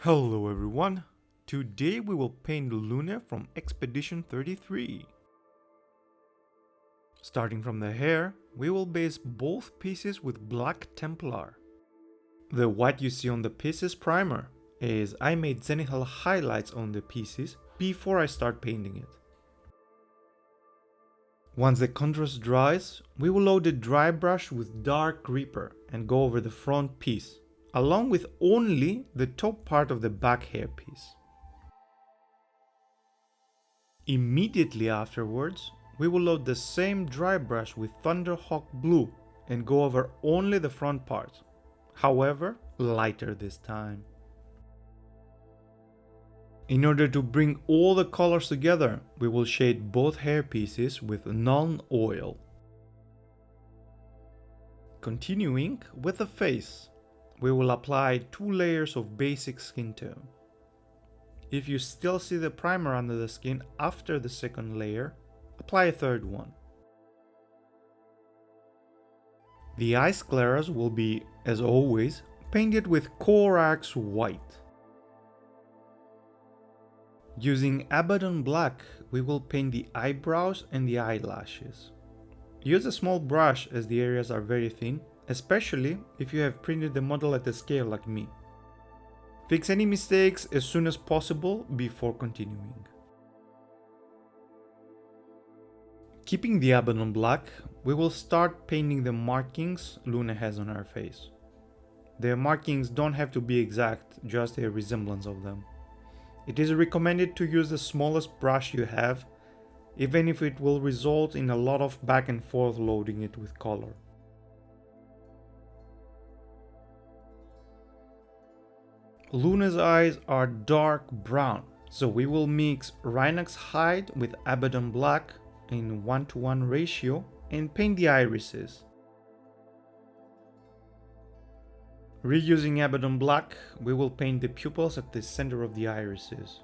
Hello everyone! Today we will paint Lune from Expedition 33. Starting from the hair, we will base both pieces with black Templar. The white you see on the piece is primer, as I made zenithal highlights on the pieces before I start painting it. Once the contrast dries, we will load the dry brush with dark Reaper and go over the front piece, along with only the top part of the back hair piece. Immediately afterwards, we will load the same dry brush with Thunderhawk Blue and go over only the front part, however lighter this time. In order to bring all the colors together, we will shade both hair pieces with Nuln Oil. Continuing with the face, we will apply 2 layers of basic skin tone. If you still see the primer under the skin after the second layer, apply a third one. The eye scleras will be, as always, painted with Corax White. Using Abaddon Black, we will paint the eyebrows and the eyelashes. Use a small brush as the areas are very thin, especially if you have printed the model at the scale like me. Fix any mistakes as soon as possible before continuing. Keeping the Abaddon Black, we will start painting the markings Lune has on her face. The markings don't have to be exact, just a resemblance of them. It is recommended to use the smallest brush you have, even if it will result in a lot of back and forth loading it with color. Lune's eyes are dark brown, so we will mix Rhinox Hide with Abaddon Black in 1:1 ratio and paint the irises. Reusing Abaddon Black, we will paint the pupils at the center of the irises.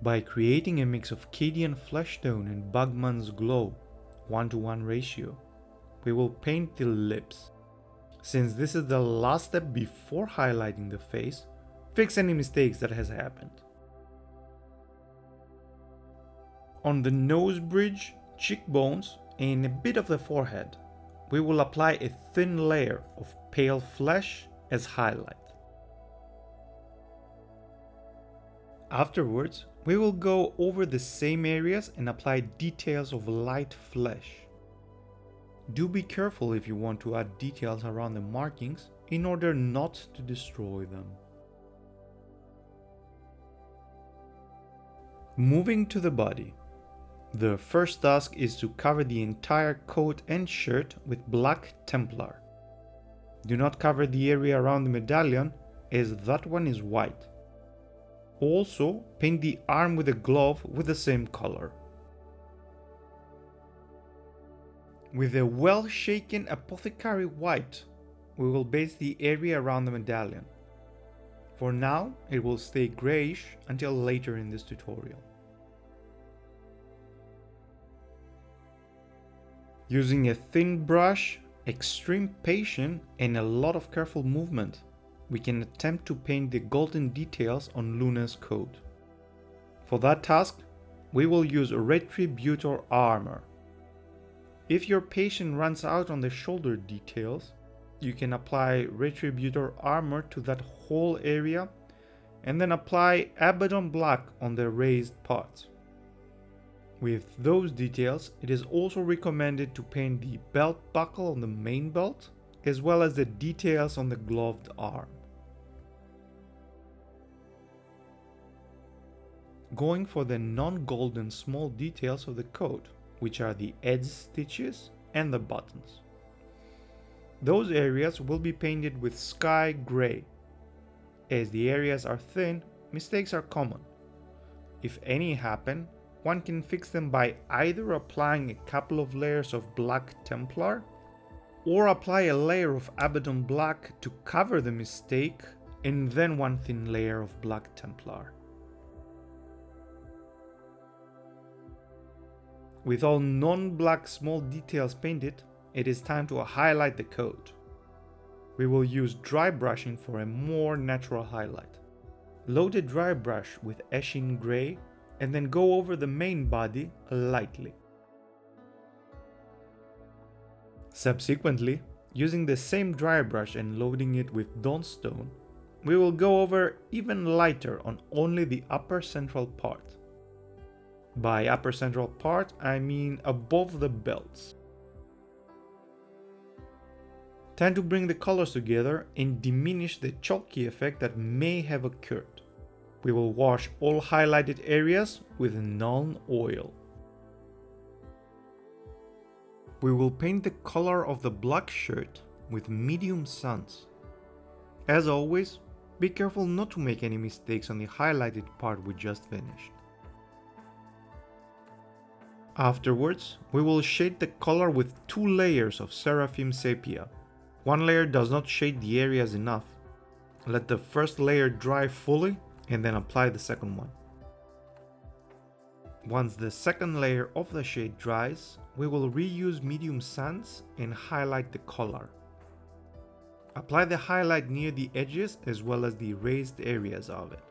By creating a mix of Cadian Flesh Tone and Bugman's Glow, 1:1 ratio, we will paint the lips. Since this is the last step before highlighting the face, fix any mistakes that has happened. On the nose bridge, cheekbones, and a bit of the forehead, we will apply a thin layer of pale flesh as highlight. Afterwards, we will go over the same areas and apply details of light flesh. Do be careful if you want to add details around the markings in order not to destroy them. Moving to the body. The first task is to cover the entire coat and shirt with black Templar. Do not cover the area around the medallion, as that one is white. Also, paint the arm with a glove with the same color. With a well shaken apothecary white, we will base the area around the medallion. For now, it will stay greyish until later in this tutorial. Using a thin brush, extreme patience, and a lot of careful movement, we can attempt to paint the golden details on Lune's coat. For that task, we will use Retributor Armor. If your patience runs out on the shoulder details, you can apply Retributor Armor to that whole area and then apply Abaddon Black on the raised parts. With those details, it is also recommended to paint the belt buckle on the main belt, as well as the details on the gloved arm. Going for the non-golden small details of the coat, which are the edge stitches and the buttons. Those areas will be painted with sky gray. As the areas are thin, mistakes are common. If any happen, one can fix them by either applying a couple of layers of black Templar, or apply a layer of Abaddon Black to cover the mistake, and then one thin layer of black Templar. With all non-black small details painted, it is time to highlight the coat. we will use dry brushing for a more natural highlight. Load a dry brush with Eshin Gray and then go over the main body lightly. Subsequently, using the same dry brush and loading it with Dawnstone, we will go over even lighter on only the upper central part. By upper central part, I mean above the belts. Tend to bring the colors together and diminish the chalky effect that may have occurred. We will wash all highlighted areas with Nuln oil. We will paint the color of the black shirt with medium suns. As always, be careful not to make any mistakes on the highlighted part we just finished. Afterwards, we will shade the color with 2 layers of Seraphim Sepia. One layer does not shade the areas enough. Let the first layer dry fully and then apply the second one. Once the second layer of the shade dries, we will reuse medium suns and highlight the color. Apply the highlight near the edges as well as the raised areas of it.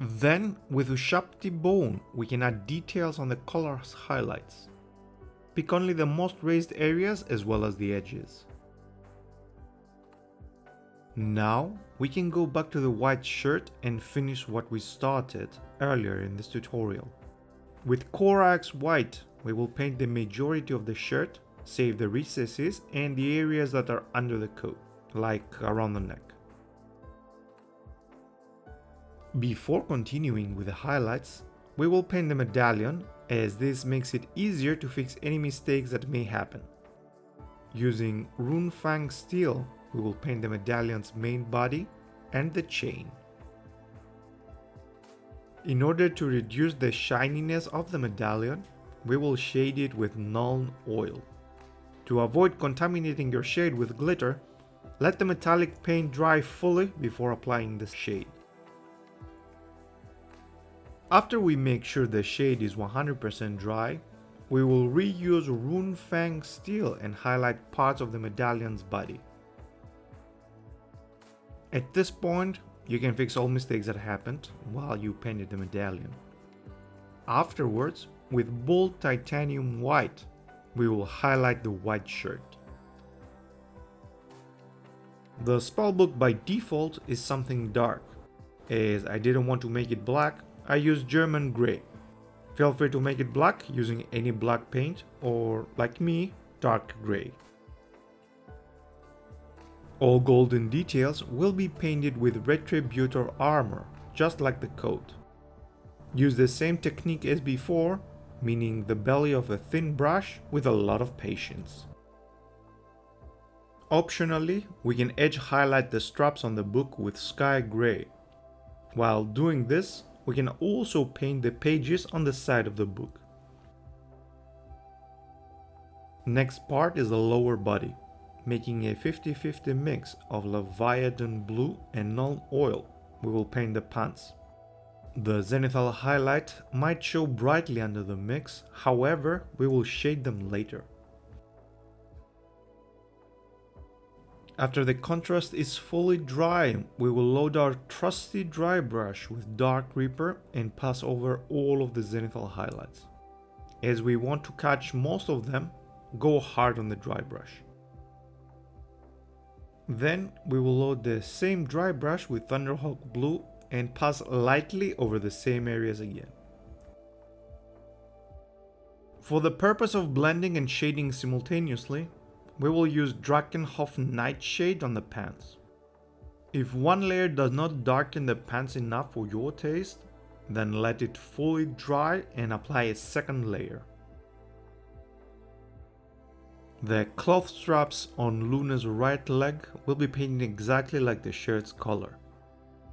Then, with Ushapti Bone, we can add details on the color's highlights. Pick only the most raised areas as well as the edges. Now, we can go back to the white shirt and finish what we started earlier in this tutorial. With Corax White, we will paint the majority of the shirt, save the recesses and the areas that are under the coat, like around the neck. Before continuing with the highlights, we will paint the medallion, as this makes it easier to fix any mistakes that may happen. Using Runefang steel, we will paint the medallion's main body and the chain. In order to reduce the shininess of the medallion, we will shade it with Nuln oil. To avoid contaminating your shade with glitter, let the metallic paint dry fully before applying the shade. After we make sure the shade is 100% dry, we will reuse Runefang steel and highlight parts of the medallion's body. At this point, you can fix all mistakes that happened while you painted the medallion. Afterwards, with bold titanium white, we will highlight the white shirt. The spellbook by default is something dark. As I didn't want to make it black, I used German Grey. Feel free to make it black using any black paint or, like me, dark grey. All golden details will be painted with Retributor armor, just like the coat. Use the same technique as before, meaning the belly of a thin brush with a lot of patience. Optionally, we can edge highlight the straps on the book with Sky Grey. While doing this, we can also paint the pages on the side of the book. Next part is the lower body, making a 50-50 mix of Leviathan blue and Nuln oil. We will paint the pants. The zenithal highlight might show brightly under the mix, however, we will shade them later. After the contrast is fully dry, we will load our trusty dry brush with Dark Reaper and pass over all of the zenithal highlights. As we want to catch most of them, go hard on the dry brush. Then we will load the same dry brush with Thunderhawk Blue and pass lightly over the same areas again. For the purpose of blending and shading simultaneously, we will use Drakenhof Nightshade on the pants. If one layer does not darken the pants enough for your taste, then let it fully dry and apply a second layer. The cloth straps on Lune's right leg will be painted exactly like the shirt's color.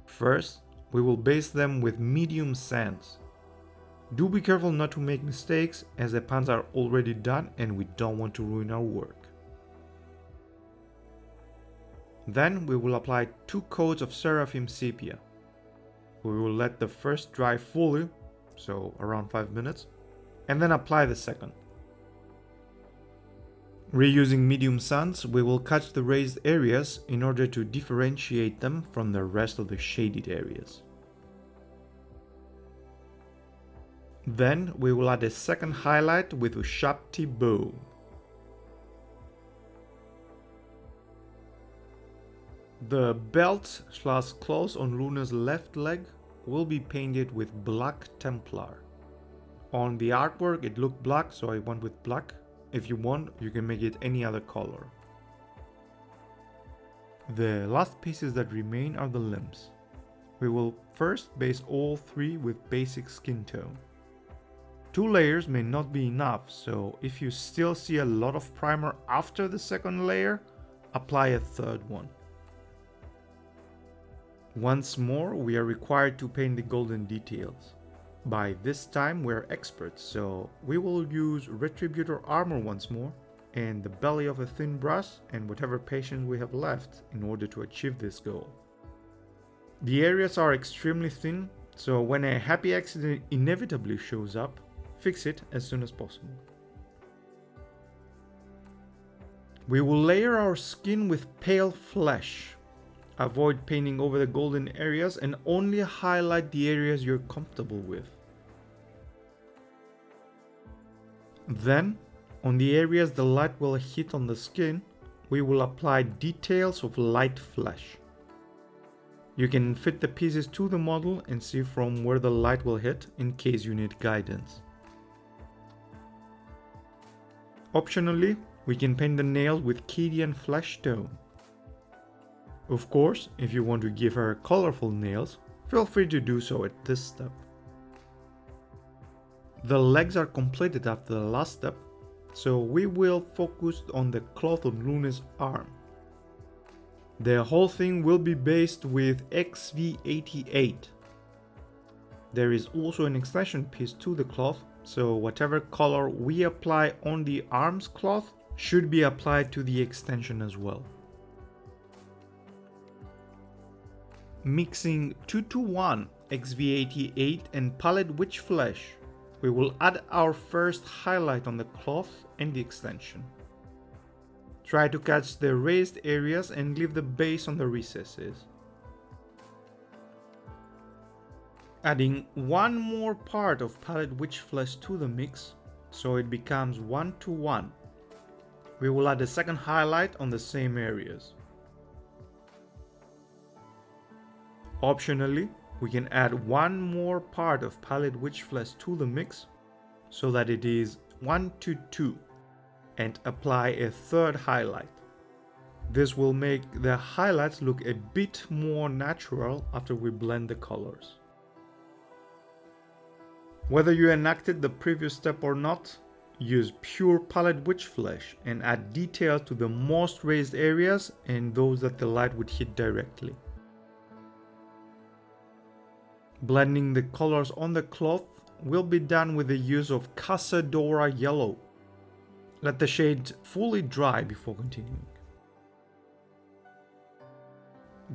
First, we will base them with medium sands. Do be careful not to make mistakes, as the pants are already done and we don't want to ruin our work. Then we will apply 2 coats of Seraphim Sepia. We will let the first dry fully, so around 5 minutes, and then apply the second. Reusing medium sands, we will catch the raised areas in order to differentiate them from the rest of the shaded areas. Then we will add a second highlight with a sharp tip bow. The belt/claws on Lune's left leg will be painted with black Templar. On the artwork it looked black, so I went with black. If you want, you can make it any other color. The last pieces that remain are the limbs. We will first base all three with basic skin tone. 2 layers may not be enough, so if you still see a lot of primer after the second layer, apply a third one. Once more, we are required to paint the golden details. By this time we're experts, so we will use Retributor armor once more, and the belly of a thin brush and whatever patience we have left in order to achieve this goal. The areas are extremely thin, so when a happy accident inevitably shows up, fix it as soon as possible. We will layer our skin with pale flesh. Avoid painting over the golden areas and only highlight the areas you're comfortable with. Then, on the areas the light will hit on the skin, we will apply details of light flesh. You can fit the pieces to the model and see from where the light will hit in case you need guidance. Optionally, we can paint the nails with Cadian flesh tone. Of course, if you want to give her colorful nails, feel free to do so at this step. The legs are completed after the last step, so we will focus on the cloth on Lune's arm. The whole thing will be based with XV88. There is also an extension piece to the cloth, so whatever color we apply on the arm's cloth should be applied to the extension as well. Mixing 2:1 XV88 and Palette Witch Flesh, we will add our first highlight on the cloth and the extension. Try to catch the raised areas and leave the base on the recesses. Adding one more part of Palette Witch Flesh to the mix, so it becomes 1:1. We will add a second highlight on the same areas. Optionally, we can add one more part of Palette Witch Flesh to the mix so that it is 1:2 and apply a third highlight. This will make the highlights look a bit more natural after we blend the colors. Whether you enacted the previous step or not, use pure Palette Witch Flesh and add detail to the most raised areas and those that the light would hit directly. Blending the colors on the cloth will be done with the use of Casadora Yellow. Let the shade fully dry before continuing.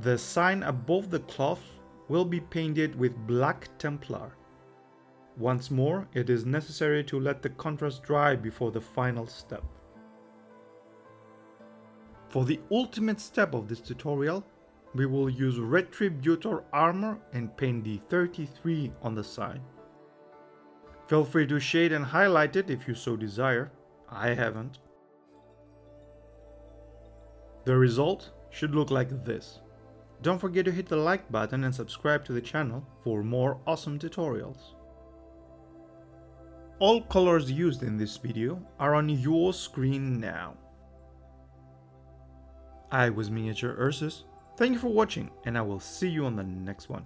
The sign above the cloth will be painted with Black Templar. Once more, it is necessary to let the contrast dry before the final step. For the ultimate step of this tutorial, we will use Retributor armor and paint the 33 on the side. Feel free to shade and highlight it if you so desire. I haven't. The result should look like this. Don't forget to hit the like button and subscribe to the channel for more awesome tutorials. All colors used in this video are on your screen now. I was MiniatureUrsus. Thank you for watching, and I will see you on the next one.